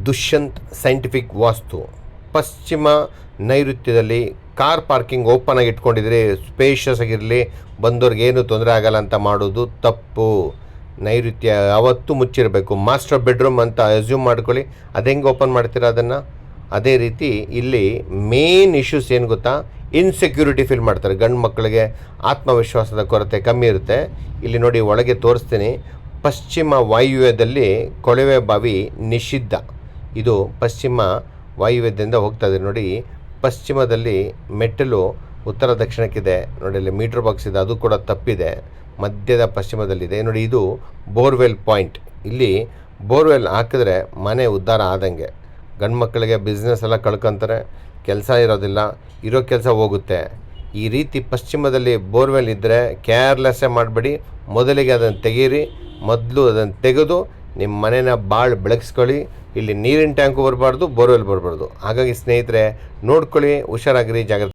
Dushyant scientific ವಾಸ್ತು ಪಶ್ಚಿಮ ನೈಋತ್ಯದಲ್ಲಿ car parking open ಆಗಿ ಇಟ್ಕೊಂಡಿದ್ರೆ spacious ಆಗಿರಲಿ, ಬಂದವ್ರಿಗೆ ಏನು ತೊಂದರೆ ಆಗಲ್ಲ ಅಂತ ಮಾಡೋದು ತಪ್ಪು. ನೈಋತ್ಯ ಯಾವತ್ತೂ ಮುಚ್ಚಿರಬೇಕು. ಮಾಸ್ಟರ್ ಬೆಡ್ರೂಮ್ ಅಂತ ಅಸ್ಯೂಮ್ ಮಾಡ್ಕೊಳ್ಳಿ, ಅದು ಹೆಂಗೆ ಓಪನ್ ಮಾಡ್ತೀರಾ ಅದನ್ನು. ಅದೇ ರೀತಿ ಇಲ್ಲಿ ಮೇನ್ ಇಶ್ಯೂಸ್ ಏನು ಗೊತ್ತಾ, ಇನ್ಸೆಕ್ಯೂರಿಟಿ ಫೀಲ್ ಮಾಡ್ತಾರೆ. ಗಂಡು ಮಕ್ಕಳಿಗೆ ಆತ್ಮವಿಶ್ವಾಸದ ಕೊರತೆ ಕಮ್ಮಿ ಇರುತ್ತೆ. ಇಲ್ಲಿ ನೋಡಿ, ಒಳಗೆ ತೋರಿಸ್ತೀನಿ. ಪಶ್ಚಿಮ ವಾಯುವ್ಯದಲ್ಲಿ ಕೊಳವೆ ಬಾವಿ ನಿಷಿದ್ಧ. ಇದು ಪಶ್ಚಿಮ ವಾಯುವ್ಯದಿಂದ ಹೋಗ್ತಾ ಇದೆ ನೋಡಿ. ಪಶ್ಚಿಮದಲ್ಲಿ ಮೆಟ್ಟಲು ಉತ್ತರ ದಕ್ಷಿಣಕ್ಕಿದೆ ನೋಡಿ. ಅಲ್ಲಿ ಮೀಟ್ರ್ ಬಾಕ್ಸ್ ಇದೆ, ಅದು ಕೂಡ ತಪ್ಪಿದೆ. ಮಧ್ಯದ ಪಶ್ಚಿಮದಲ್ಲಿದೆ ನೋಡಿ. ಇದು ಬೋರ್ವೆಲ್ ಪಾಯಿಂಟ್. ಇಲ್ಲಿ ಬೋರ್ವೆಲ್ ಹಾಕಿದ್ರೆ ಮನೆ ಉದ್ಧಾರ ಆದಂಗೆ. ಗಂಡು ಮಕ್ಕಳಿಗೆ ಬಿಸ್ನೆಸ್ ಎಲ್ಲ ಕಳ್ಕೊತಾರೆ, ಕೆಲಸ ಇರೋದಿಲ್ಲ, ಇರೋ ಕೆಲಸ ಹೋಗುತ್ತೆ. ಈ ರೀತಿ ಪಶ್ಚಿಮದಲ್ಲಿ ಬೋರ್ವೆಲ್ ಇದ್ದರೆ ಕೇರ್ಲೆಸ್ಸೇ ಮಾಡಬೇಡಿ. ಮೊದಲಿಗೆ ಅದನ್ನು ತೆಗೀರಿ. ಮೊದಲು ಅದನ್ನು ತೆಗೆದು ನಿಮ್ಮ ಮನೇನ ಭಾಳ ಬೆಳಗಿಸ್ಕೊಳ್ಳಿ. ಇಲ್ಲಿ ನೀರಿನ ಟ್ಯಾಂಕು ಬರಬಾರ್ದು, ಬೋರ್ವೆಲ್ ಬರಬಾರ್ದು. ಹಾಗಾಗಿ ಸ್ನೇಹಿತರೆ, ನೋಡ್ಕೊಳ್ಳಿ, ಹುಷಾರಾಗಿರಿ, ಜಾಗ್ರತೆ.